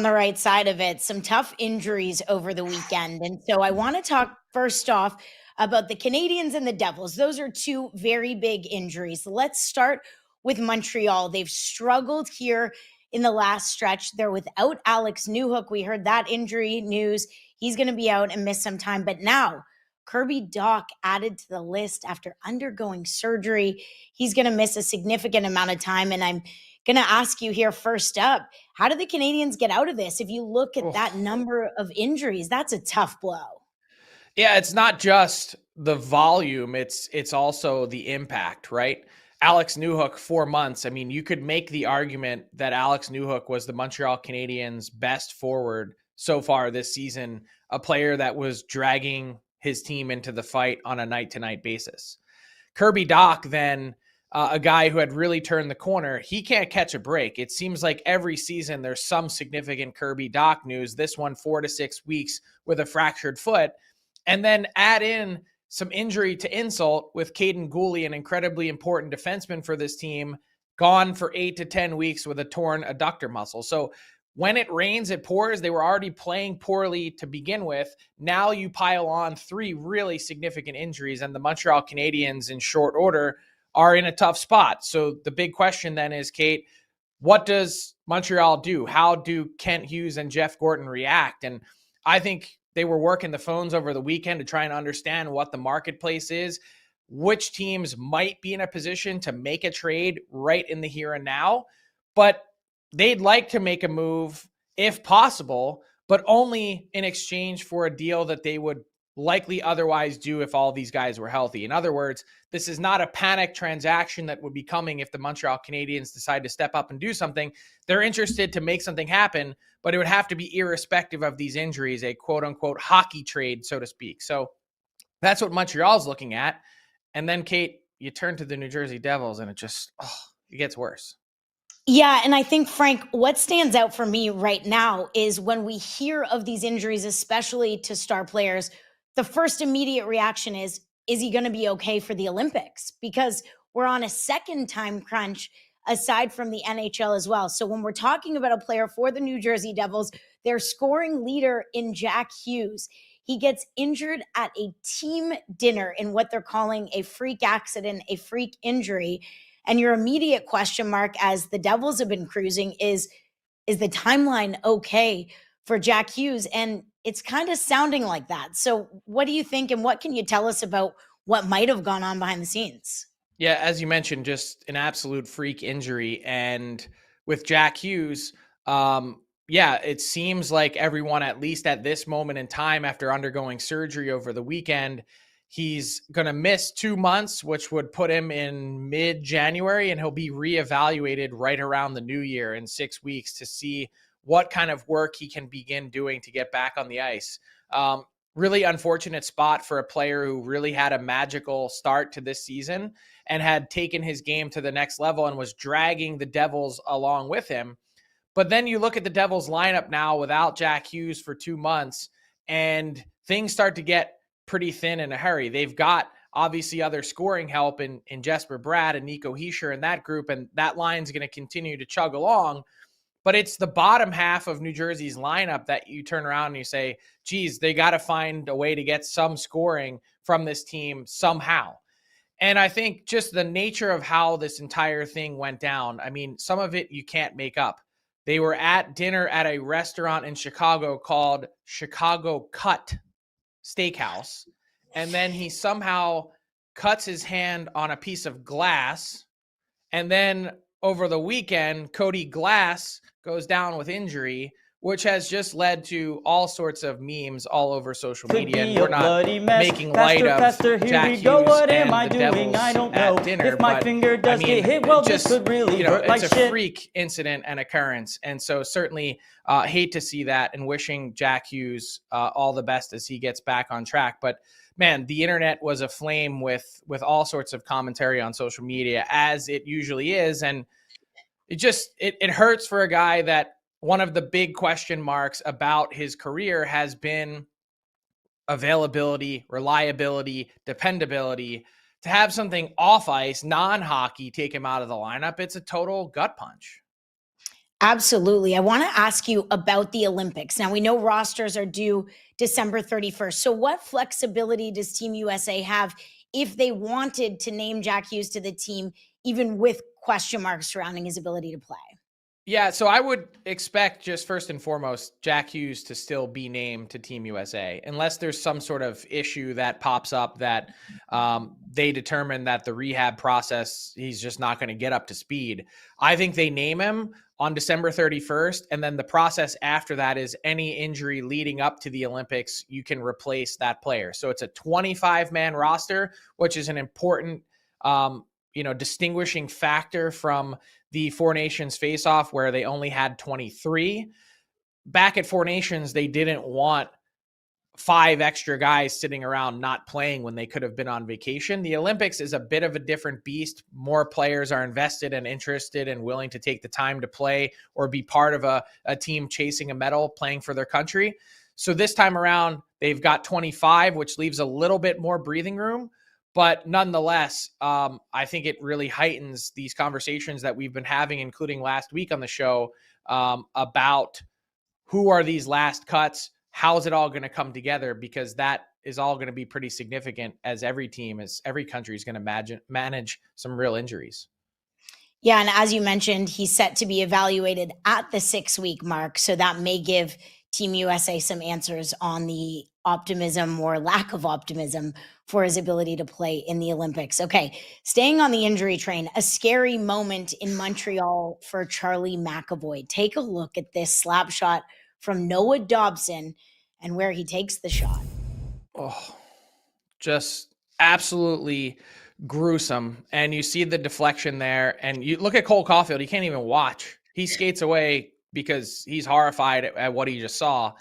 the right side of it, some tough injuries over the weekend. And so I want to talk first off about the Canadiens and the Devils. Those are two very big injuries. Let's start with Montreal. They've struggled here in the last stretch. They're without Alex Newhook. We heard that injury news. He's going to be out and miss some time. But now Kirby Dach added to the list after undergoing surgery. He's going to miss a significant amount of time. And I'm going to ask you here first up, how do the Canadiens get out of this? If you look at that number of injuries, that's a tough blow. Yeah, it's not just the volume, it's also the impact, right? Alex Newhook, 4 months. I mean, you could make the argument that Alex Newhook was the Montreal Canadiens' best forward so far this season, a player that was dragging his team into the fight on a night-to-night basis. Kirby Dach, then, a guy who had really turned the corner, he can't catch a break. It seems like every season there's some significant Kirby Dach news. This one, 4 to 6 weeks with a fractured foot. And then add in some injury to insult with Caden Gooley, an incredibly important defenseman for this team, gone for 8 to 10 weeks with a torn adductor muscle. So when it rains, it pours. They were already playing poorly to begin with. Now you pile on 3 really significant injuries, and the Montreal Canadiens in short order are in a tough spot. So the big question then is, Kate, what does Montreal do? How do Kent Hughes and Jeff Gorton react? And I think they were working the phones over the weekend to try and understand what the marketplace is, which teams might be in a position to make a trade right in the here and now. But they'd like to make a move if possible, but only in exchange for a deal that they would likely otherwise do if all these guys were healthy. In other words, this is not a panic transaction that would be coming if the Montreal Canadiens decide to step up and do something. They're interested to make something happen, but it would have to be irrespective of these injuries, a quote unquote hockey trade, so to speak. So that's what Montreal's looking at. And then, Kate, you turn to the New Jersey Devils and it gets worse. Yeah, and I think, Frank, what stands out for me right now is when we hear of these injuries, especially to star players, the first immediate reaction is he going to be okay for the Olympics? Because we're on a second time crunch aside from the NHL as well. So when we're talking about a player for the New Jersey Devils, their scoring leader in Jack Hughes, he gets injured at a team dinner in what they're calling a freak accident, a freak injury. And your immediate question mark, as the Devils have been cruising, is the timeline okay for Jack Hughes? And it's kind of sounding like that. So what do you think, and what can you tell us about what might have gone on behind the scenes? Yeah, as you mentioned, just an absolute freak injury. And with Jack Hughes, it seems like everyone, at least at this moment in time, after undergoing surgery over the weekend, he's going to miss 2 months, which would put him in mid-January, and he'll be reevaluated right around the new year in 6 weeks to see what kind of work he can begin doing to get back on the ice. Really unfortunate spot for a player who really had a magical start to this season and had taken his game to the next level and was dragging the Devils along with him. But then you look at the Devils lineup now without Jack Hughes for 2 months, and things start to get pretty thin in a hurry. They've got obviously other scoring help in Jesper Bratt and Nico Hischier in that group, and that line's going to continue to chug along. But it's the bottom half of New Jersey's lineup that you turn around and you say, geez, they got to find a way to get some scoring from this team somehow. And I think just the nature of how this entire thing went down, I mean, some of it you can't make up. They were at dinner at a restaurant in Chicago called Chicago Cut Steakhouse. And then he somehow cuts his hand on a piece of glass. And then over the weekend, Cody Glass goes down with injury, which has just led to all sorts of memes all over social media. And we're not making light of Jack Hughes and the Devils at dinner, but it's a freak incident and occurrence. And so certainly hate to see that, and wishing Jack Hughes all the best as he gets back on track. But man, the internet was aflame with all sorts of commentary on social media, as it usually is. And it hurts for a guy that one of the big question marks about his career has been availability, reliability, dependability. To have something off ice, non-hockey, take him out of the lineup, it's a total gut punch. Absolutely. I want to ask you about the Olympics. Now, we know rosters are due December 31st. So, what flexibility does Team USA have if they wanted to name Jack Hughes to the team, even with question marks surrounding his ability to play? Yeah, so I would expect, just first and foremost, Jack Hughes to still be named to Team USA, unless there's some sort of issue that pops up that they determine that the rehab process, he's just not going to get up to speed. I think they name him on December 31st, and then the process after that is any injury leading up to the Olympics, you can replace that player. So it's a 25-man roster, which is an important distinguishing factor from the Four Nations face-off where they only had 23. Back at Four Nations, they didn't want 5 extra guys sitting around not playing when they could have been on vacation. The Olympics is a bit of a different beast. More players are invested and interested and willing to take the time to play or be part of a team chasing a medal, playing for their country. So this time around, they've got 25, which leaves a little bit more breathing room. But nonetheless, I think it really heightens these conversations that we've been having, including last week on the show, about who are these last cuts? How's it all going to come together? Because that is all going to be pretty significant as every country is going to manage some real injuries. Yeah, and as you mentioned, he's set to be evaluated at the 6-week mark. So that may give Team USA some answers on the optimism or lack of optimism for his ability to play in the Olympics. Okay, staying on the injury train, a scary moment in Montreal for Charlie McAvoy. Take a look at this slap shot from Noah Dobson and where he takes the shot. Oh, just absolutely gruesome. And you see the deflection there, and you look at Cole Caulfield, he can't even watch. He skates away because he's horrified at what he just saw.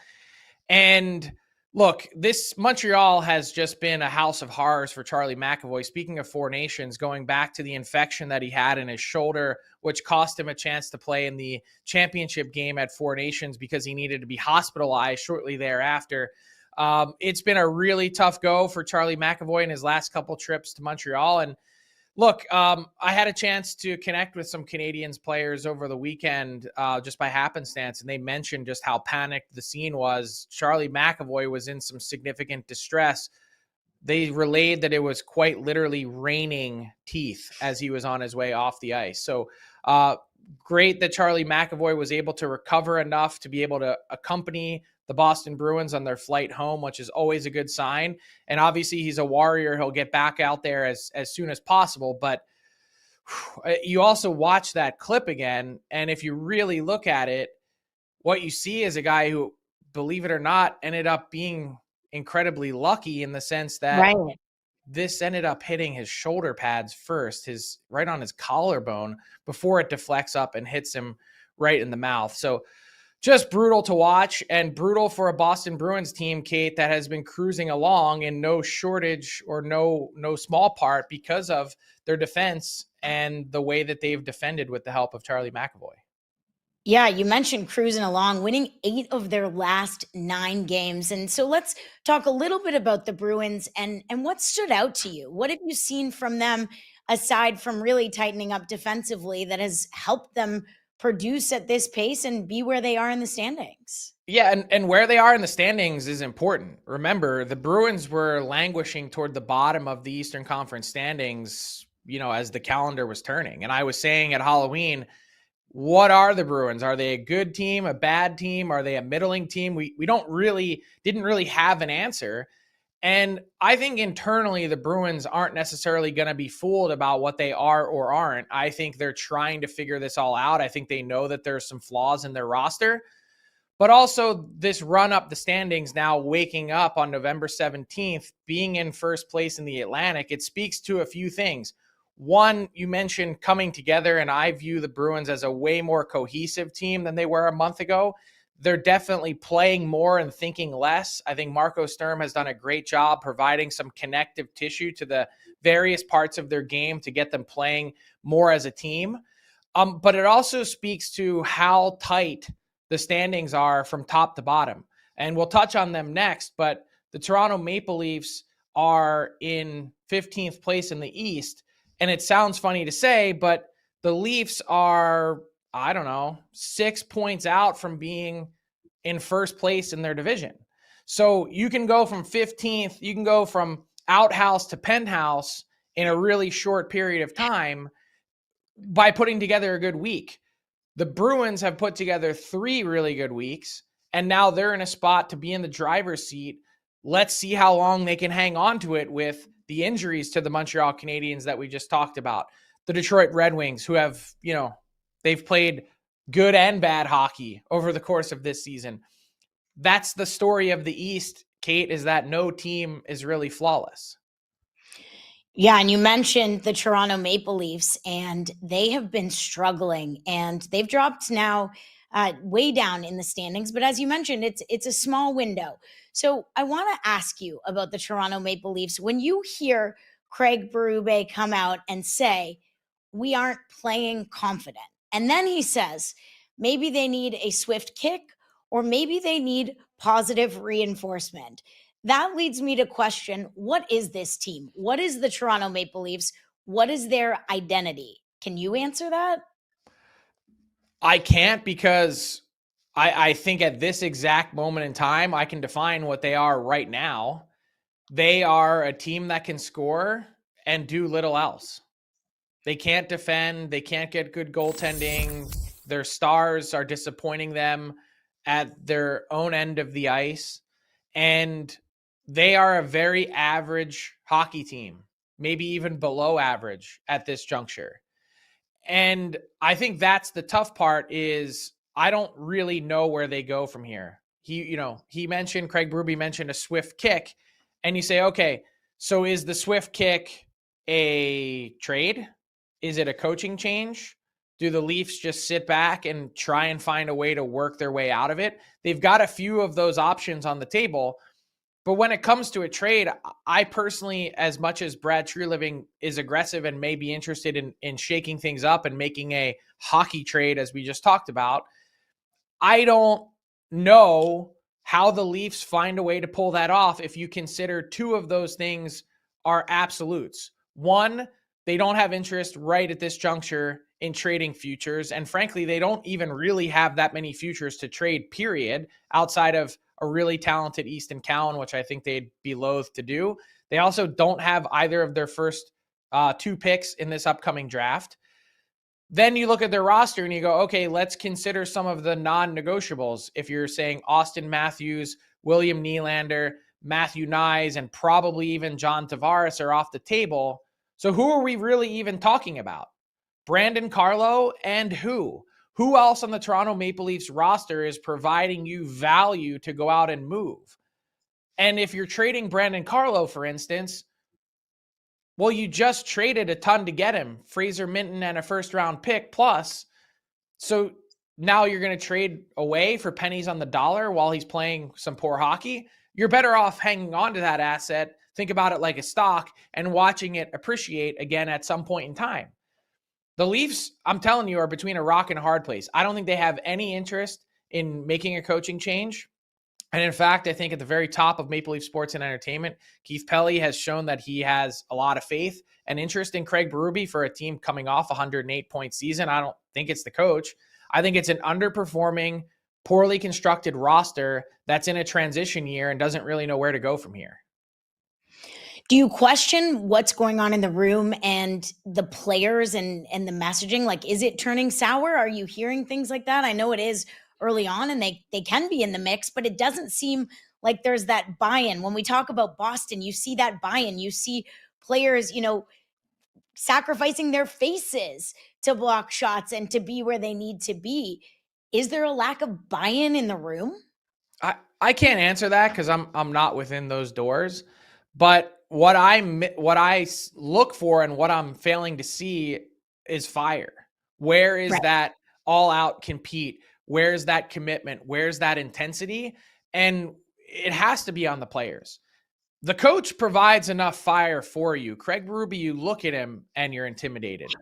And look, this Montreal has just been a house of horrors for Charlie McAvoy. Speaking of Four Nations, going back to the infection that he had in his shoulder, which cost him a chance to play in the championship game at Four Nations because he needed to be hospitalized shortly thereafter. It's been a really tough go for Charlie McAvoy in his last couple trips to Montreal. And look, I had a chance to connect with some Canadiens players over the weekend just by happenstance, and they mentioned just how panicked the scene was. Charlie McAvoy was in some significant distress. They relayed that it was quite literally raining teeth as he was on his way off the ice. So great that Charlie McAvoy was able to recover enough to be able to accompany the Boston Bruins on their flight home, which is always a good sign. And obviously he's a warrior. He'll get back out there as soon as possible. But you also watch that clip again, and if you really look at it, what you see is a guy who, believe it or not, ended up being incredibly lucky in the sense that this ended up hitting his shoulder pads first, right on his collarbone, before it deflects up and hits him right in the mouth. So just brutal to watch, and brutal for a Boston Bruins team, Kate, that has been cruising along in no shortage or no small part because of their defense and the way that they've defended with the help of Charlie McAvoy. Yeah, you mentioned cruising along, winning 8 of their last 9 games. And so let's talk a little bit about the Bruins and what stood out to you. What have you seen from them aside from really tightening up defensively that has helped them produce at this pace and be where they are in the standings? Yeah, and where they are in the standings is important. Remember, the Bruins were languishing toward the bottom of the Eastern Conference standings, as the calendar was turning. And I was saying at Halloween, what are the Bruins? Are they a good team, a bad team? Are they a middling team? We didn't really have an answer. And I think internally the Bruins aren't necessarily going to be fooled about what they are or aren't. I think they're trying to figure this all out. I think they know that there's some flaws in their roster, but also this run up the standings now, waking up on November 17th, being in first place in the Atlantic, it speaks to a few things. One, you mentioned coming together, and I view the Bruins as a way more cohesive team than they were a month ago. They're definitely playing more and thinking less. I think Marco Sturm has done a great job providing some connective tissue to the various parts of their game to get them playing more as a team. But it also speaks to how tight the standings are from top to bottom. And we'll touch on them next, but the Toronto Maple Leafs are in 15th place in the East. And it sounds funny to say, but the Leafs are I don't know, 6 points out from being in first place in their division. So you can go from 15th, you can go from outhouse to penthouse in a really short period of time by putting together a good week. The Bruins have put together 3 really good weeks, and now they're in a spot to be in the driver's seat. Let's see how long they can hang on to it with the injuries to the Montreal Canadiens that we just talked about. The Detroit Red Wings, who have, they've played good and bad hockey over the course of this season. That's the story of the East, Kate, is that no team is really flawless. Yeah, and you mentioned the Toronto Maple Leafs, and they have been struggling, and they've dropped now way down in the standings. But as you mentioned, it's a small window. So I want to ask you about the Toronto Maple Leafs. When you hear Craig Berube come out and say, we aren't playing confident, and then he says, maybe they need a swift kick, or maybe they need positive reinforcement. That leads me to question, what is this team? What is the Toronto Maple Leafs? What is their identity? Can you answer that? I can't, because I think at this exact moment in time, I can define what they are right now. They are a team that can score and do little else. They can't defend. They can't get good goaltending. Their stars are disappointing them at their own end of the ice. And they are a very average hockey team, maybe even below average at this juncture. And I think that's the tough part, is I don't really know where they go from here. Craig Berube mentioned a swift kick, and you say, okay, so is the swift kick a trade? Is it a coaching change? Do the Leafs just sit back and try and find a way to work their way out of it? They've got a few of those options on the table. But when it comes to a trade, I personally, as much as Brad Treliving is aggressive and may be interested in shaking things up and making a hockey trade, as we just talked about, I don't know how the Leafs find a way to pull that off if you consider 2 of those things are absolutes. One, they don't have interest right at this juncture in trading futures. And frankly, they don't even really have that many futures to trade, period, outside of a really talented Easton Cowan, which I think they'd be loath to do. They also don't have either of their first 2 picks in this upcoming draft. Then you look at their roster and you go, okay, let's consider some of the non-negotiables. If you're saying Austin Matthews, William Nylander, Matthew Nyes, and probably even John Tavares are off the table. So who are we really even talking about? Brandon Carlo and who? Who else on the Toronto Maple Leafs roster is providing you value to go out and move? And if you're trading Brandon Carlo, for instance, well, you just traded a ton to get him, Fraser Minton and a first-round pick plus. So now you're going to trade away for pennies on the dollar while he's playing some poor hockey. You're better off hanging on to that asset. Think about it like a stock and watching it appreciate again at some point in time. The Leafs, I'm telling you, are between a rock and a hard place. I don't think they have any interest in making a coaching change. And in fact, I think at the very top of Maple Leaf Sports and Entertainment, Keith Pelly has shown that he has a lot of faith and interest in Craig Berube for a team coming off a 108-point season. I don't think it's the coach. I think it's an underperforming, poorly constructed roster that's in a transition year and doesn't really know where to go from here. Do you question what's going on in the room and the players and the messaging? Like, is it turning sour? Are you hearing things like that? I know it is early on and they can be in the mix, but it doesn't seem like there's that buy-in. When we talk about Boston, you see that buy-in. You see players, sacrificing their faces to block shots and to be where they need to be. Is there a lack of buy-in in the room? I can't answer that because I'm not within those doors. But what I look for and what I'm failing to see is fire. Where is that all-out compete? Where's that commitment? Where's that intensity? And it has to be on the players. The coach provides enough fire for you. Craig Berube, you look at him and you're intimidated.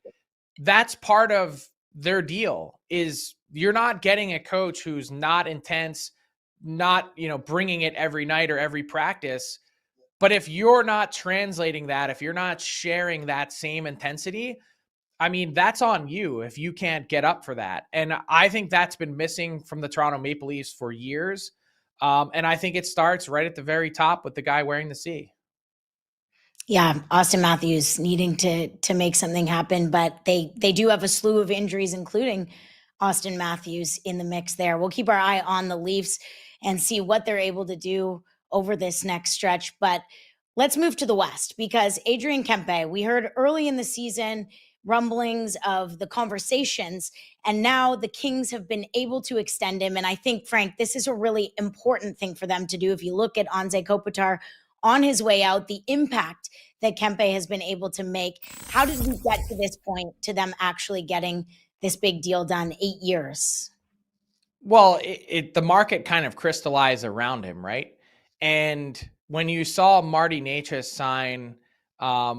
That's part of their deal, is you're not getting a coach who's not intense, not, bringing it every night or every practice. But if you're not translating that, if you're not sharing that same intensity, I mean, that's on you if you can't get up for that. And I think that's been missing from the Toronto Maple Leafs for years. And I think it starts right at the very top with the guy wearing the C. Yeah, Austin Matthews needing to make something happen, but they do have a slew of injuries, including Austin Matthews in the mix there. We'll keep our eye on the Leafs and see what they're able to do over this next stretch. But let's move to the West, because Adrian Kempe, we heard early in the season rumblings of the conversations, and now the Kings have been able to extend him. And I think, Frank, this is a really important thing for them to do. If you look at Anze Kopitar on his way out, the impact that Kempe has been able to make. How did we get to this point, to them actually getting this big deal done? 8 years. Well, the market kind of crystallized around him, right? And when you saw Marty Necas sign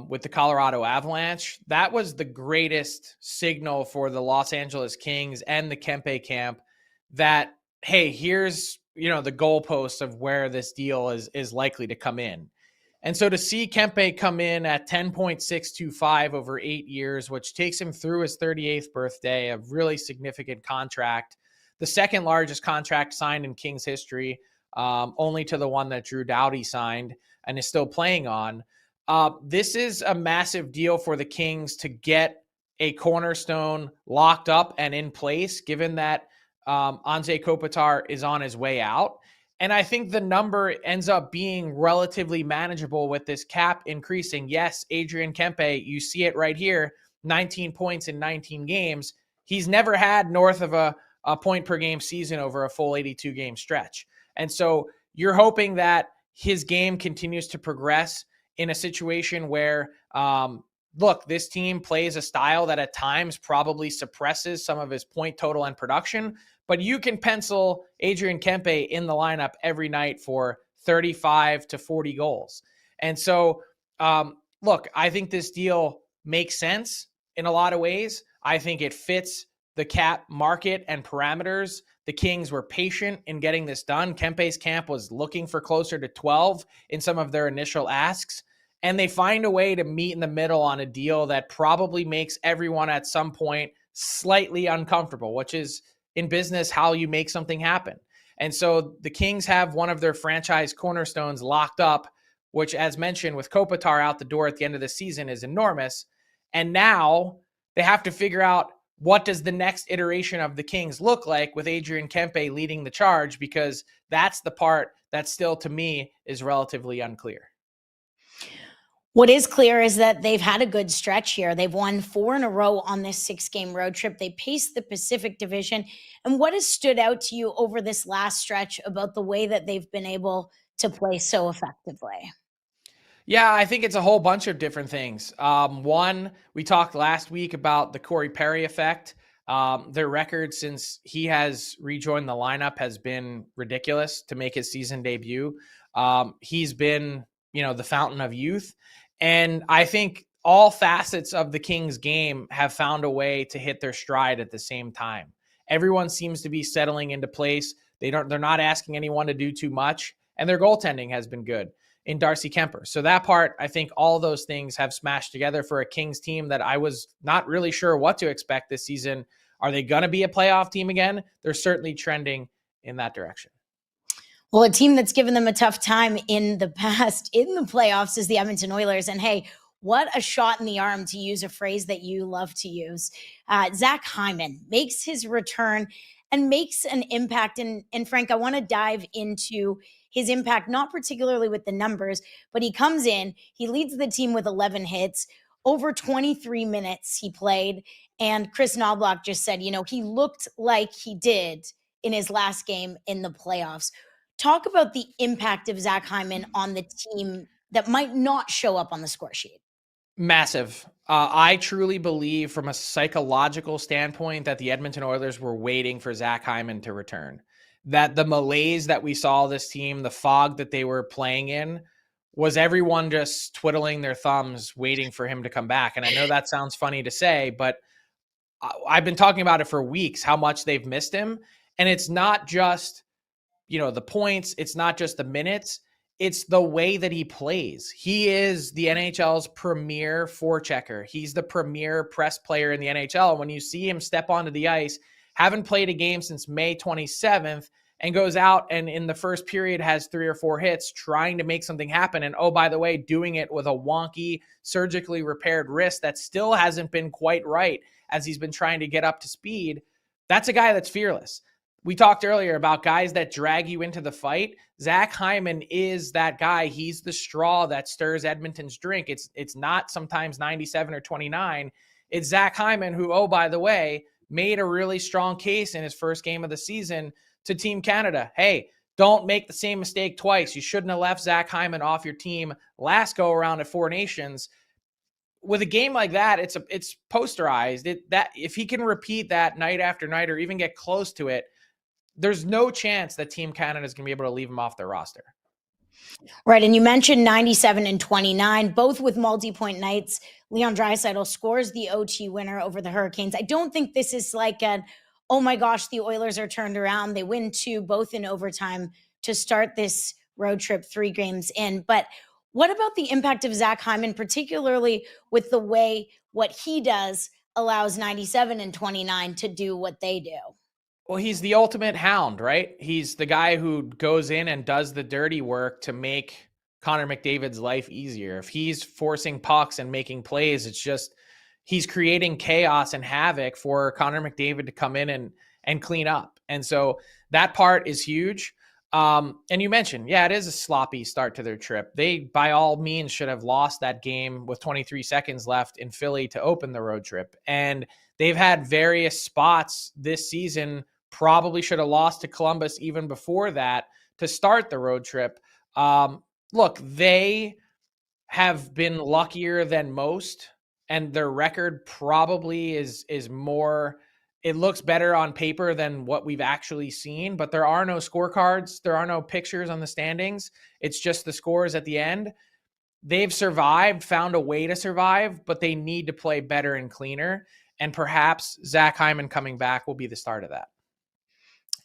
with the Colorado Avalanche, that was the greatest signal for the Los Angeles Kings and the Kempe camp that, hey, here's, the goalposts of where this deal is likely to come in. And so to see Kempe come in at 10.625 over 8 years, which takes him through his 38th birthday, a really significant contract, the second largest contract signed in Kings history, only to the one that Drew Doughty signed and is still playing on. This is a massive deal for the Kings to get a cornerstone locked up and in place, given that Anze Kopitar is on his way out. And I think the number ends up being relatively manageable with this cap increasing. Yes, Adrian Kempe, you see it right here, 19 points in 19 games. He's never had north of a point per game season over a full 82 game stretch. And so you're hoping that his game continues to progress in a situation where, look, this team plays a style that at times probably suppresses some of his point total and production, but you can pencil Adrian Kempe in the lineup every night for 35 to 40 goals. And so, look, I think this deal makes sense in a lot of ways. I think it fits the cap market and parameters. The Kings were patient in getting this done. Kempe's camp was looking for closer to 12 in some of their initial asks, and they find a way to meet in the middle on a deal that probably makes everyone at some point slightly uncomfortable, which is in business how you make something happen. And so the Kings have one of their franchise cornerstones locked up, which, as mentioned, with Kopitar out the door at the end of the season, is enormous. And now they have to figure out, what does the next iteration of the Kings look like with Adrian Kempe leading the charge? Because that's the part that still, to me, is relatively unclear. What is clear is that they've had a good stretch here. They've won 4 in a row on this 6-game road trip. They paced the Pacific Division. And what has stood out to you over this last stretch about the way that they've been able to play so effectively? Yeah, I think it's a whole bunch of different things. One, we talked last week about the Corey Perry effect. Their record since he has rejoined the lineup has been ridiculous to make his season debut. He's been, the fountain of youth. And I think all facets of the Kings game have found a way to hit their stride at the same time. Everyone seems to be settling into place. They're not asking anyone to do too much, and their goaltending has been good in Darcy Kuemper. So that part, I think all those things have smashed together for a Kings team that I was not really sure what to expect this season. Are they going to be a playoff team again? They're certainly trending in that direction. Well, a team that's given them a tough time in the past in the playoffs is the Edmonton Oilers. And hey, what a shot in the arm, to use a phrase that you love to use. Zach Hyman makes his return and makes an impact. And Frank, I want to dive into his impact, not particularly with the numbers, but he comes in, he leads the team with 11 hits, over 23 minutes he played. And Chris Knobloch just said, he looked like he did in his last game in the playoffs. Talk about the impact of Zach Hyman on the team that might not show up on the score sheet. Massive. I truly believe from a psychological standpoint that the Edmonton Oilers were waiting for Zach Hyman to return. That the malaise that we saw this team, the fog that they were playing in, was everyone just twiddling their thumbs waiting for him to come back. And I know that sounds funny to say, but I've been talking about it for weeks, how much they've missed him. And it's not just, the points, it's not just the minutes. it's the way that he plays. He is the NHL's premier forechecker. He's the premier press player in the NHL. When you see him step onto the ice, haven't played a game since May 27th, and goes out and in the first period has 3 or 4 hits trying to make something happen. And oh, by the way, doing it with a wonky, surgically repaired wrist that still hasn't been quite right as he's been trying to get up to speed. That's a guy that's fearless. We talked earlier about guys that drag you into the fight. Zach Hyman is that guy. He's the straw that stirs Edmonton's drink. It's not sometimes 97 or 29. It's Zach Hyman who, oh, by the way, made a really strong case in his first game of the season to Team Canada. Hey, don't make the same mistake twice. You shouldn't have left Zach Hyman off your team last go around at Four Nations. With a game like that, it's posterized. That if he can repeat that night after night or even get close to it, there's no chance that Team Canada is going to be able to leave him off their roster. Right. And you mentioned 97 and 29, both with multi-point nights. Leon Draisaitl scores the OT winner over the Hurricanes. I don't think this is like oh my gosh, the Oilers are turned around. They win 2, both in overtime to start this road trip 3 games in. But what about the impact of Zach Hyman, particularly with the way what he does allows 97 and 29 to do what they do? Well, he's the ultimate hound, right? He's the guy who goes in and does the dirty work to make Connor McDavid's life easier. If he's forcing pucks and making plays, it's just he's creating chaos and havoc for Connor McDavid to come in and clean up. And so that part is huge. And you mentioned, yeah, it is a sloppy start to their trip. They, by all means, should have lost that game with 23 seconds left in Philly to open the road trip. And they've had various spots this season, probably should have lost to Columbus even before that to start the road trip. Look, they have been luckier than most, and their record probably is more, it looks better on paper than what we've actually seen, but there are no scorecards. There are no pictures on the standings. It's just the scores at the end. They've survived, found a way to survive, but they need to play better and cleaner. And perhaps Zach Hyman coming back will be the start of that.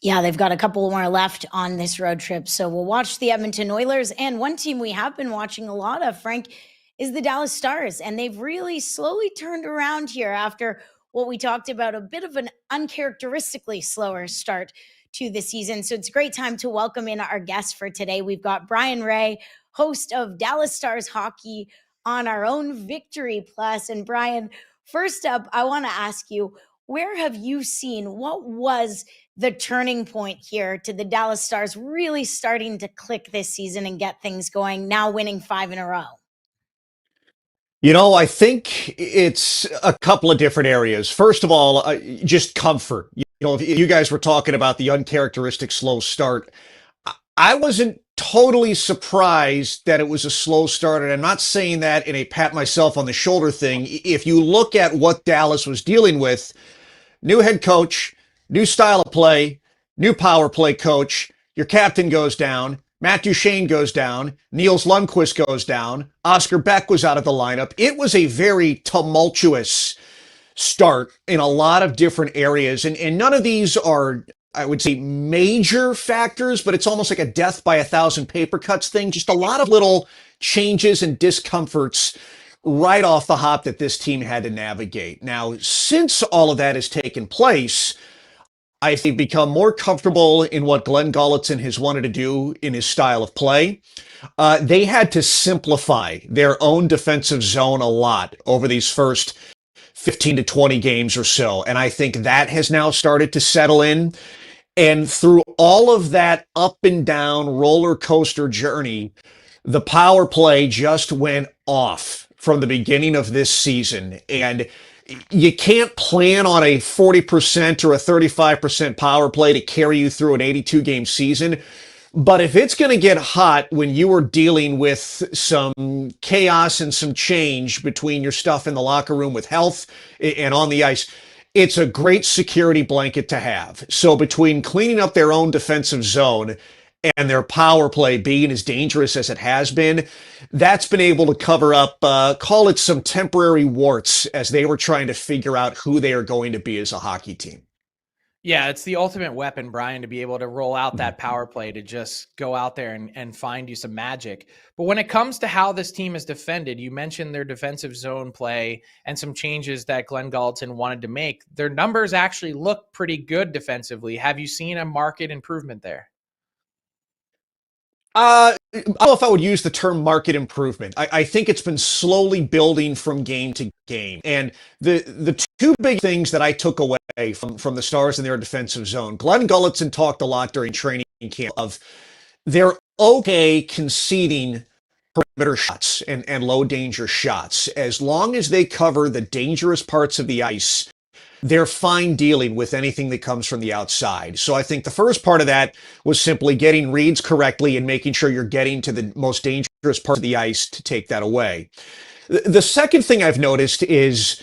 Yeah, they've got a couple more left on this road trip. So we'll watch the Edmonton Oilers. And one team we have been watching a lot of, Frank, is the Dallas Stars. And they've really slowly turned around here after what we talked about, a bit of an uncharacteristically slower start to the season. So it's a great time to welcome in our guest for today. We've got Brien Rea, host of Dallas Stars Hockey on our own Victory Plus. And Brien, first up, I want to ask you, where have you seen, what was the turning point here to the Dallas Stars really starting to click this season and get things going, now winning 5 in a row? You know, I think it's a couple of different areas. First of all, just comfort. You know, if you guys were talking about the uncharacteristic slow start, I wasn't totally surprised that it was a slow start. And I'm not saying that in a pat myself on the shoulder thing. If you look at what Dallas was dealing with, new head coach, new style of play, new power play coach, your captain goes down, Matt Duchene goes down, Niels Lundqvist goes down, Oscar Beck was out of the lineup. It was a very tumultuous start in a lot of different areas. And none of these are, I would say, major factors, but it's almost like a death by 1,000 paper cuts thing. Just a lot of little changes and discomforts right off the hop that this team had to navigate. Now, since all of that has taken place, I've become more comfortable in what Glen Gulutzan has wanted to do in his style of play. They had to simplify their own defensive zone a lot over these first 15 to 20 games or so. And I think that has now started to settle in. And through all of that up and down roller coaster journey, the power play just went off from the beginning of this season. And you can't plan on a 40% or a 35% power play to carry you through an 82-game season. But if it's going to get hot when you are dealing with some chaos and some change between your stuff in the locker room with health and on the ice, it's a great security blanket to have. So between cleaning up their own defensive zone and their power play being as dangerous as it has been, that's been able to cover up, call it some temporary warts as they were trying to figure out who they are going to be as a hockey team. Yeah, it's the ultimate weapon, Brian, to be able to roll out that power play to just go out there and find you some magic. But when it comes to how this team is defended, you mentioned their defensive zone play and some changes that Glen Gulutzan wanted to make. Their numbers actually look pretty good defensively. Have you seen a marked improvement there? I don't know if I would use the term market improvement. I think it's been slowly building from game to game. And the two big things that I took away from the Stars in their defensive zone, Glen Gulutzan talked a lot during training camp of they're okay conceding perimeter shots and low danger shots. As long as they cover the dangerous parts of the ice, they're fine dealing with anything that comes from the outside. So I think the first part of that was simply getting reads correctly and making sure you're getting to the most dangerous part of the ice to take that away. The second thing I've noticed is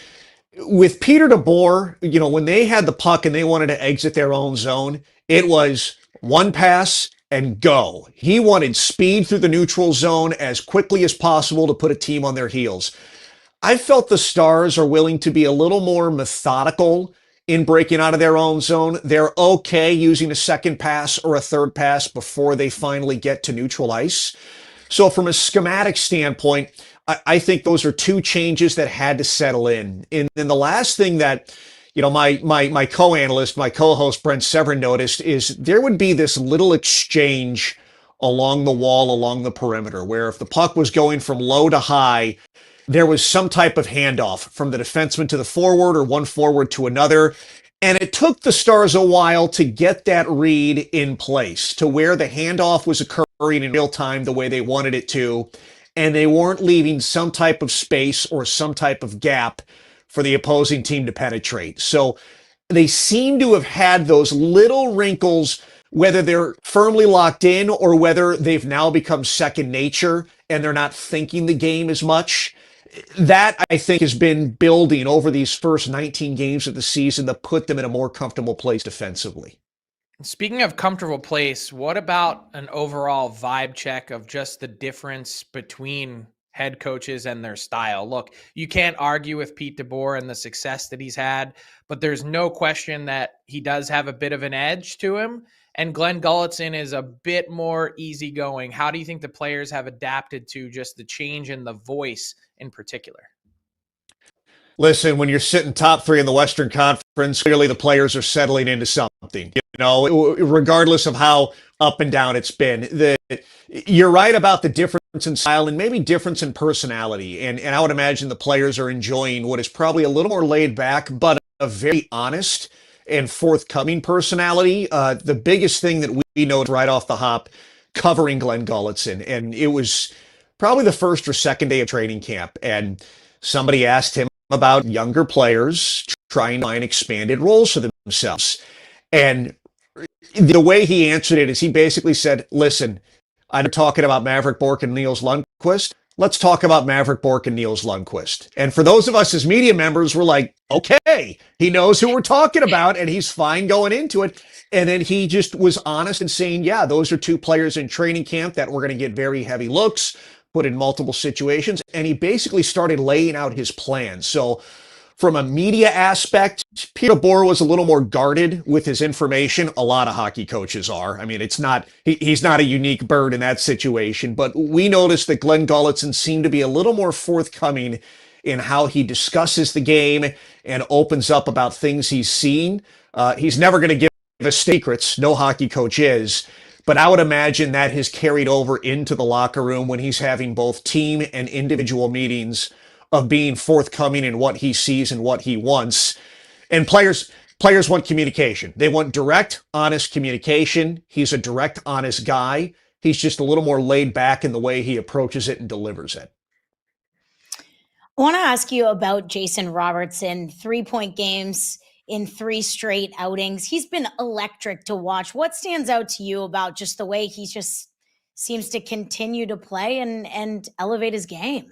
with Peter DeBoer, when they had the puck and they wanted to exit their own zone, it was one pass and go. He wanted speed through the neutral zone as quickly as possible to put a team on their heels. I felt the Stars are willing to be a little more methodical in breaking out of their own zone. They're okay using a second pass or a third pass before they finally get to neutral ice. So from a schematic standpoint, I think those are two changes that had to settle in. And then the last thing that, my co-analyst, my co-host Brent Severin noticed is there would be this little exchange along the wall, along the perimeter, where if the puck was going from low to high, there was some type of handoff from the defenseman to the forward or one forward to another. And it took the Stars a while to get that read in place to where the handoff was occurring in real time the way they wanted it to. And they weren't leaving some type of space or some type of gap for the opposing team to penetrate. So they seem to have had those little wrinkles, whether they're firmly locked in or whether they've now become second nature and they're not thinking the game as much. That, I think, has been building over these first 19 games of the season that put them in a more comfortable place defensively. Speaking of comfortable place, what about an overall vibe check of just the difference between head coaches and their style? Look, you can't argue with Pete DeBoer and the success that he's had, but there's no question that he does have a bit of an edge to him. And Glen Gulutzan is a bit more easygoing. How do you think the players have adapted to just the change in the voice in particular? Listen, when you're sitting top three in the Western Conference, clearly the players are settling into something, regardless of how up and down it's been. You're right about the difference in style and maybe difference in personality. And I would imagine the players are enjoying what is probably a little more laid back, but a very honest and forthcoming personality. The biggest thing that we noticed right off the hop covering Glen Gulutzan, and it was probably the first or second day of training camp, and somebody asked him about younger players trying to find expanded roles for themselves. And the way he answered it is he basically said, listen, I'm talking about Maverick Bourque and Niels Lundqvist. Let's talk about Maverick Bourque and Niels Lundqvist. And for those of us as media members, we're like, okay, he knows who we're talking about and he's fine going into it. And then he just was honest and saying, yeah, those are two players in training camp that were going to get very heavy looks, put in multiple situations. And he basically started laying out his plan. So from a media aspect, Peter DeBoer was a little more guarded with his information. A lot of hockey coaches are. I mean, he's not a unique bird in that situation, but we noticed that Glen Gulutzan seemed to be a little more forthcoming in how he discusses the game and opens up about things he's seen. He's never going to give us secrets. No hockey coach is. But I would imagine that has carried over into the locker room when he's having both team and individual meetings of being forthcoming in what he sees and what he wants. And players want communication. They want direct, honest communication. He's a direct, honest guy. He's just a little more laid back in the way he approaches it and delivers it. I want to ask you about Jason Robertson, 3-point games in 3 straight outings. He's been electric to watch. What stands out to you about just the way he just seems to continue to play and elevate his game?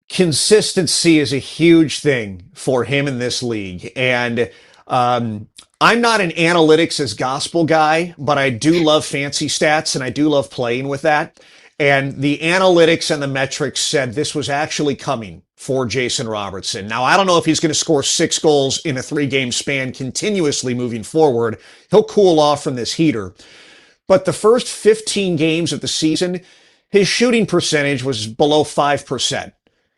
Consistency is a huge thing for him in this league. And I'm not an analytics as gospel guy, but I do love fancy stats and I do love playing with that. And the analytics and the metrics said this was actually coming for Jason Robertson. Now, I don't know if he's going to score 6 goals in a 3-game span continuously moving forward. He'll cool off from this heater. But the first 15 games of the season, his shooting percentage was below 5%.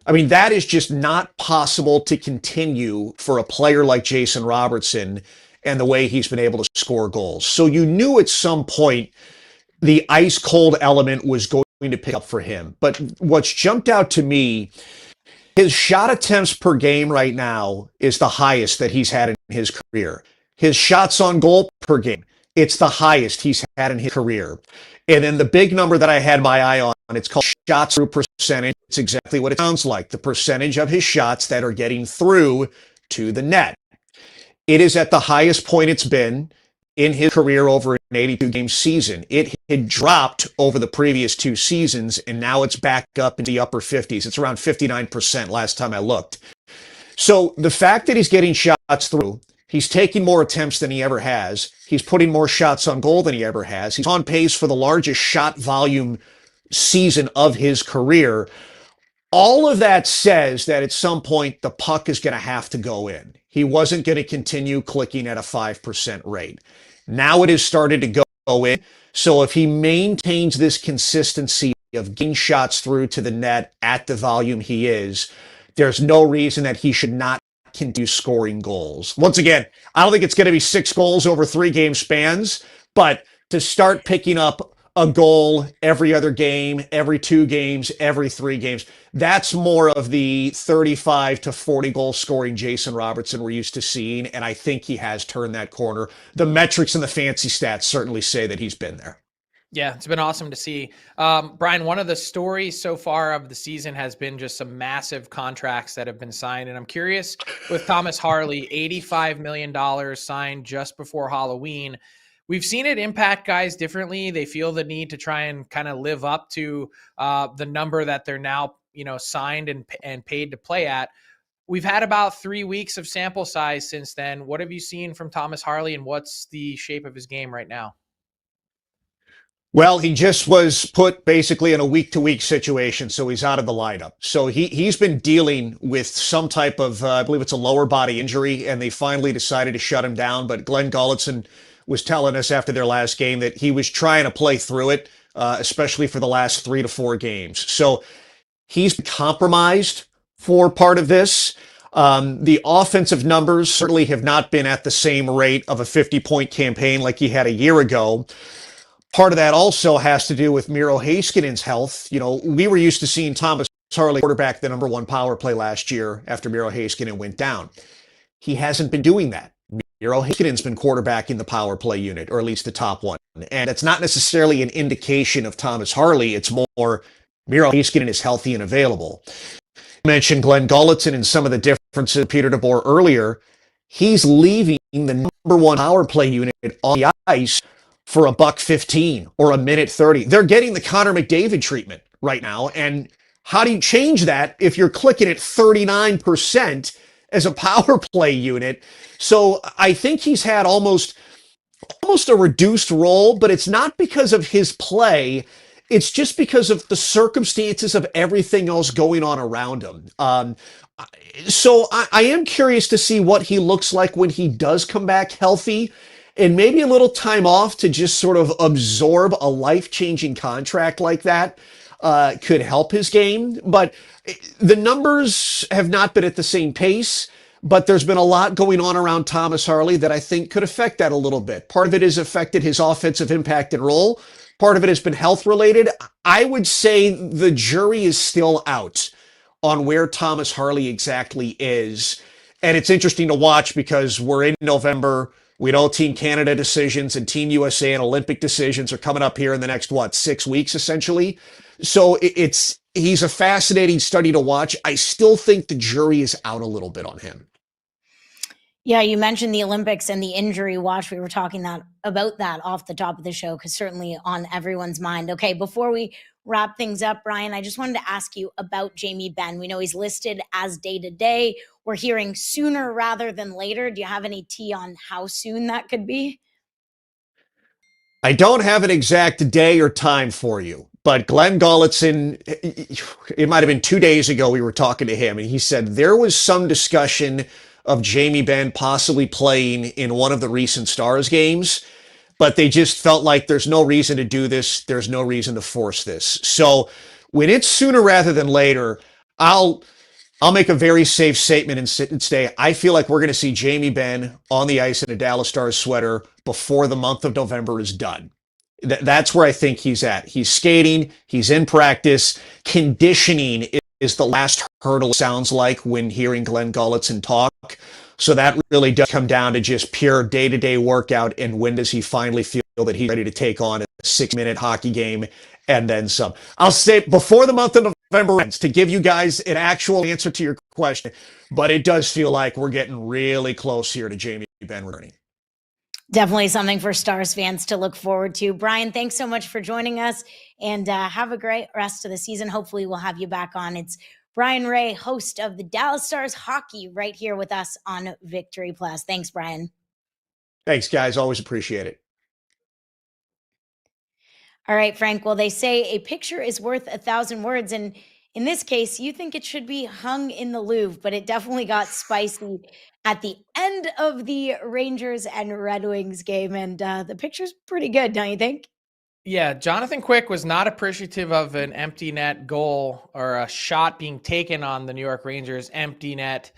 I mean, that is just not possible to continue for a player like Jason Robertson and the way he's been able to score goals. So you knew at some point the ice cold element was going to pick up for him. But what's jumped out to me, his shot attempts per game right now is the highest that he's had in his career. His shots on goal per game, it's the highest he's had in his career. And then the big number that I had my eye on, it's called shots through percentage. It's exactly what it sounds like, the percentage of his shots that are getting through to the net. It is at the highest point it's been in his career over an 82-game season. It had dropped over the previous 2 seasons, and now it's back up into the upper 50s. It's around 59% last time I looked. So the fact that he's getting shots through, he's taking more attempts than he ever has, he's putting more shots on goal than he ever has, he's on pace for the largest shot volume season of his career. All of that says that at some point the puck is going to have to go in. He wasn't going to continue clicking at a 5% rate. Now it has started to go in. So if he maintains this consistency of getting shots through to the net at the volume he is, there's no reason that he should not continue scoring goals. Once again, I don't think it's going to be 6 goals over 3-game spans, but to start picking up a goal every other game, every 2 games, every 3 games, that's more of the 35 to 40 goal scoring Jason Robertson we're used to seeing, and I think he has turned that corner. The metrics and the fancy stats certainly say that he's been there. Yeah, it's been awesome to see. Brien, one of the stories so far of the season has been just some massive contracts that have been signed. And I'm curious with Thomas Harley, $85 million signed just before Halloween. We've seen it impact guys differently. They feel the need to try and kind of live up to the number that they're now, signed and paid to play at. We've had about 3 weeks of sample size since then. What have you seen from Thomas Harley, and what's the shape of his game right now? Well, he just was put basically in a week-to-week situation, so he's out of the lineup. So he's been dealing with some type of, I believe it's a lower body injury, and they finally decided to shut him down. But Glen Gulutzan was telling us after their last game that he was trying to play through it, especially for the last 3 to 4 games. So he's compromised for part of this. The offensive numbers certainly have not been at the same rate of a 50-point campaign like he had a year ago. Part of that also has to do with Miro Heiskanen's health. We were used to seeing Thomas Harley quarterback the number 1 power play last year after Miro Heiskanen went down. He hasn't been doing that. Miro Heiskanen's been quarterbacking the power play unit, or at least the top one. And it's not necessarily an indication of Thomas Harley. It's more Miro Heiskanen is healthy and available. You mentioned Glen Gulutzan and some of the differences Peter DeBoer earlier. He's leaving the number 1 power play unit on the ice for $1.15 or $1:30. They're getting the Connor McDavid treatment right now. And how do you change that if you're clicking at 39% as a power play unit? So I think he's had almost a reduced role, but it's not because of his play. It's just because of the circumstances of everything else going on around him. So I am curious to see what he looks like when he does come back healthy. And maybe a little time off to just sort of absorb a life-changing contract like that could help his game. But the numbers have not been at the same pace, but there's been a lot going on around Thomas Harley that I think could affect that a little bit. Part of it has affected his offensive impact and role. Part of it has been health-related. I would say the jury is still out on where Thomas Harley exactly is. And it's interesting to watch because we're in November. We know Team Canada decisions and Team USA and Olympic decisions are coming up here in the next, 6 weeks, essentially. So he's a fascinating study to watch. I still think the jury is out a little bit on him. Yeah, you mentioned the Olympics and the injury watch. We were talking about that off the top of the show because certainly on everyone's mind. Okay, before we wrap things up, Brien, I just wanted to ask you about Jamie Benn. We know he's listed as day-to-day. We're hearing sooner rather than later. Do you have any tea on how soon that could be? I don't have an exact day or time for you, But Glen Gulutzan, it might have been 2 days ago, we were talking to him, and he said there was some discussion of Jamie Benn possibly playing in one of the recent Stars games, but they just felt like there's no reason to do this. There's no reason to force this. So when it's sooner rather than later, I'll make a very safe statement and say I feel like we're going to see Jamie Benn on the ice in a Dallas Stars sweater before the month of November is done. That's where I think he's at. He's skating. He's in practice. Conditioning is the last hurdle, it sounds like, when hearing Glen Gulutzan talk. So that really does come down to just pure day-to-day workout, and when does he finally feel that he's ready to take on a 6-minute hockey game and then some. I'll say before the month of November ends to give you guys an actual answer to your question, but it does feel like we're getting really close here to Jamie Benn returning. Definitely something for Stars fans to look forward to. Brien, thanks so much for joining us, and have a great rest of the season. Hopefully we'll have you back on. It's Brien Rea, host of the Dallas Stars Hockey, right here with us on Victory Plus. Thanks, Brien. Thanks, guys. Always appreciate it. All right, Frank. Well, they say a picture is worth 1,000 words. And in this case, you think it should be hung in the Louvre, but it definitely got spicy at the end of the Rangers and Red Wings game. And the picture's pretty good, don't you think? Yeah, Jonathan Quick was not appreciative of an empty net goal or a shot being taken on the New York Rangers empty net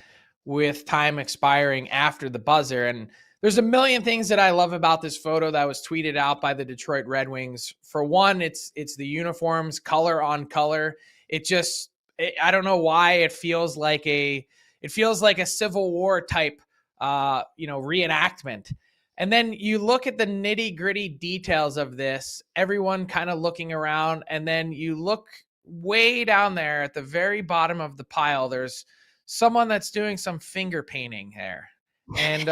with time expiring after the buzzer. And there's a million things that I love about this photo that was tweeted out by the Detroit Red Wings. For one, it's the uniforms, color on color. I don't know why it feels like a Civil War type reenactment. And then you look at the nitty-gritty details of this, everyone kind of looking around, and then you look way down there at the very bottom of the pile. There's someone that's doing some finger painting there. And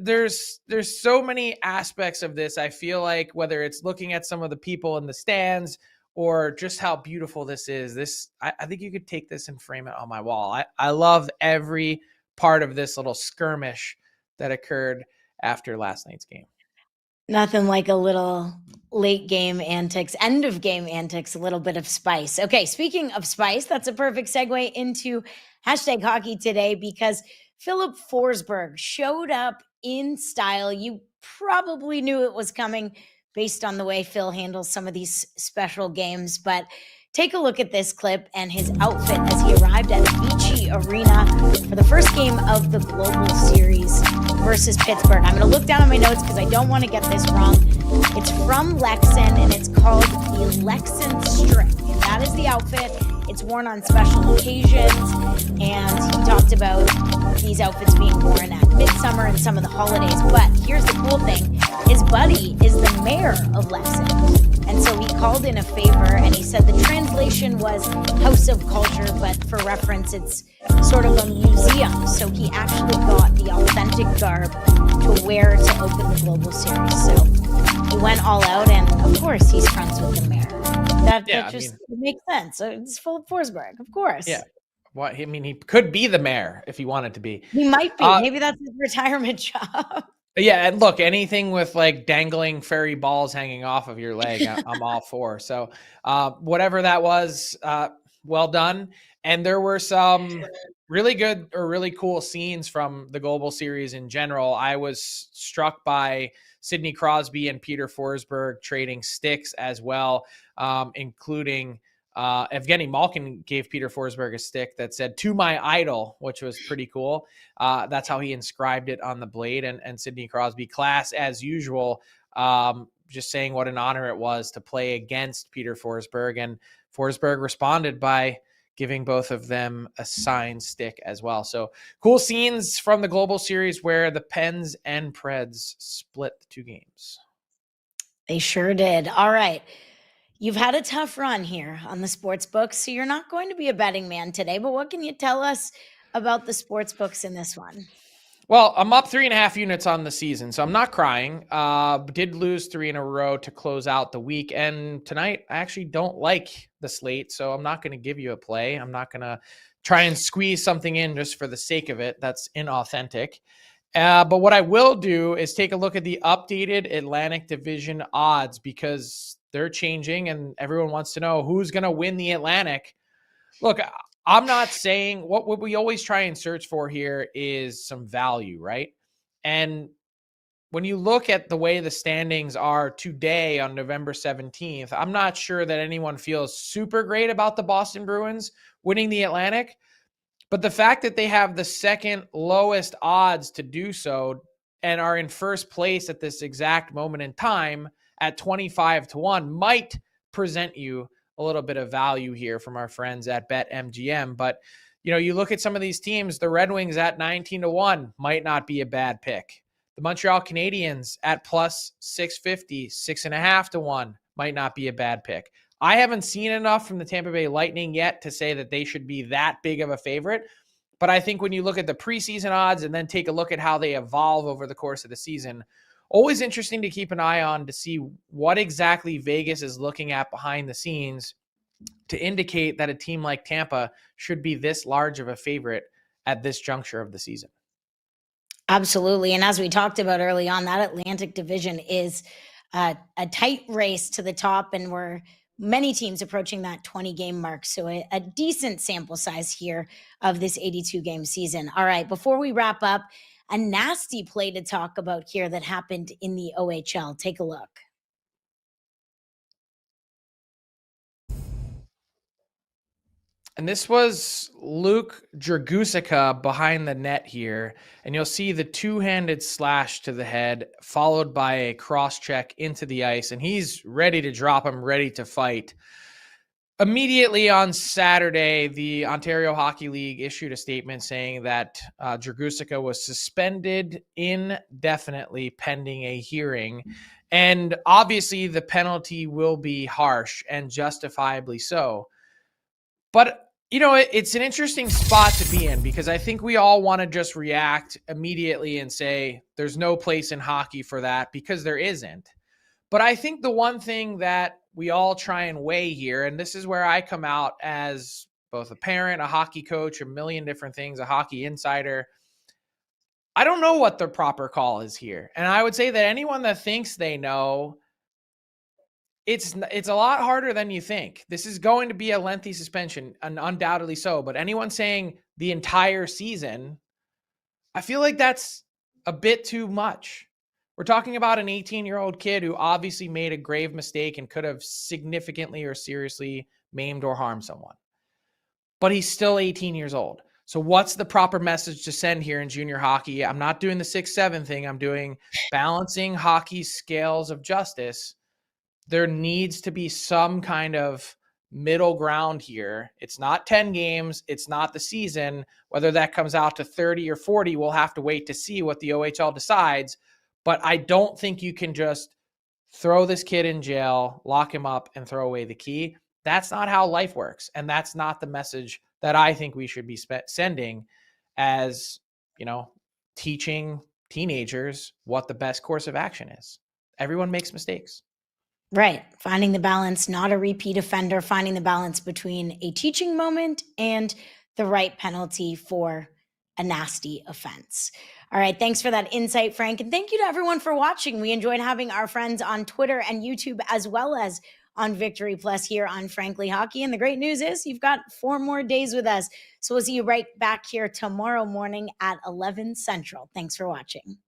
there's so many aspects of this. I feel like whether it's looking at some of the people in the stands or just how beautiful this is, I think you could take this and frame it on my wall. I love every part of this little skirmish that occurred after last night's game. Nothing like a little late game antics, end of game antics, a little bit of spice. Okay, speaking of spice, that's a perfect segue into #hockey today, because Philip Forsberg showed up in style. You probably knew it was coming based on the way Phil handles some of these special games, but take a look at this clip and his outfit as he arrived at Vici Arena for the first game of the Global Series versus Pittsburgh. I'm going to look down at my notes because I don't want to get this wrong. It's from Lexan, and it's called the Lexan Strip. And that is the outfit. It's worn on special occasions, and he talked about these outfits being worn at midsummer and some of the holidays. But here's the cool thing. His buddy is the mayor of Lexan. And so he called in a favor, and he said the translation was House of Culture, but for reference, it's sort of a museum. So he actually got the authentic garb to wear to open the Global Series. So he went all out, and of course, he's friends with the mayor. That just makes sense. So it's Philip Forsberg, of course. Yeah. What I mean, he could be the mayor if he wanted to be. He might be. Maybe that's his retirement job. Yeah, and look, anything with like dangling fairy balls hanging off of your leg, I'm all for. So whatever that was, well done. And there were some really good or really cool scenes from the Global Series in general. I was struck by Sidney Crosby and Peter Forsberg trading sticks as well, including Evgeny Malkin gave Peter Forsberg a stick that said "To my idol," which was pretty cool. That's how he inscribed it on the blade. And Sidney Crosby, class as usual, just saying what an honor it was to play against Peter Forsberg. And Forsberg responded by giving both of them a signed stick as well. So cool scenes from the Global Series where the Pens and Preds split the two games. They sure did. All right. You've had a tough run here on the sports books, so you're not going to be a betting man today, but what can you tell us about the sports books in this one? Well, I'm up 3.5 units on the season, so I'm not crying. Did lose 3 in a row to close out the week. And tonight, I actually don't like the slate, so I'm not going to give you a play. I'm not going to try and squeeze something in just for the sake of it. That's inauthentic. But what I will do is take a look at the updated Atlantic Division odds, because they're changing and everyone wants to know who's going to win the Atlantic. Look, I'm not saying what we always try and search for here is some value, right? And when you look at the way the standings are today on November 17th, I'm not sure that anyone feels super great about the Boston Bruins winning the Atlantic. But the fact that they have the second lowest odds to do so and are in first place at this exact moment in time at 25-1 might present you a little bit of value here from our friends at BetMGM. But, you look at some of these teams, the Red Wings at 19-1 might not be a bad pick. The Montreal Canadiens at plus 650, 6.5-1 might not be a bad pick. I haven't seen enough from the Tampa Bay Lightning yet to say that they should be that big of a favorite. But I think when you look at the preseason odds and then take a look at how they evolve over the course of the season, always interesting to keep an eye on to see what exactly Vegas is looking at behind the scenes to indicate that a team like Tampa should be this large of a favorite at this juncture of the season. Absolutely. And as we talked about early on, that Atlantic Division is a tight race to the top, and we're many teams approaching that 20-game mark. So a decent sample size here of this 82-game season. All right, before we wrap up, a nasty play to talk about here that happened in the OHL. Take a look. And this was Luke Dragusica behind the net here. And you'll see the two-handed slash to the head, followed by a cross-check into the ice. And he's ready to drop him, ready to fight. Immediately on Saturday, the Ontario Hockey League issued a statement saying that Dragusica was suspended indefinitely pending a hearing. And obviously the penalty will be harsh, and justifiably so. But, it's an interesting spot to be in, because I think we all want to just react immediately and say there's no place in hockey for that, because there isn't. But I think the one thing that we all try and weigh here, and this is where I come out as both a parent, a hockey coach, a million different things, a hockey insider, I don't know what the proper call is here. And I would say that anyone that thinks they know, it's a lot harder than you think. This is going to be a lengthy suspension, and undoubtedly so. But anyone saying the entire season, I feel like that's a bit too much. We're talking about an 18-year-old kid who obviously made a grave mistake and could have significantly or seriously maimed or harmed someone. But he's still 18 years old. So what's the proper message to send here in junior hockey? I'm not doing the 6-7 thing. I'm doing balancing hockey's scales of justice. There needs to be some kind of middle ground here. It's not 10 games. It's not the season. Whether that comes out to 30 or 40, we'll have to wait to see what the OHL decides. But I don't think you can just throw this kid in jail, lock him up, and throw away the key. That's not how life works. And that's not the message that I think we should be sending as, teaching teenagers what the best course of action is. Everyone makes mistakes. Right. Finding the balance, not a repeat offender, finding the balance between a teaching moment and the right penalty for a nasty offense. All right. Thanks for that insight, Frank. And thank you to everyone for watching. We enjoyed having our friends on Twitter and YouTube, as well as on Victory Plus here on Frankly Hockey. And the great news is you've got 4 more days with us. So we'll see you right back here tomorrow morning at 11 Central. Thanks for watching.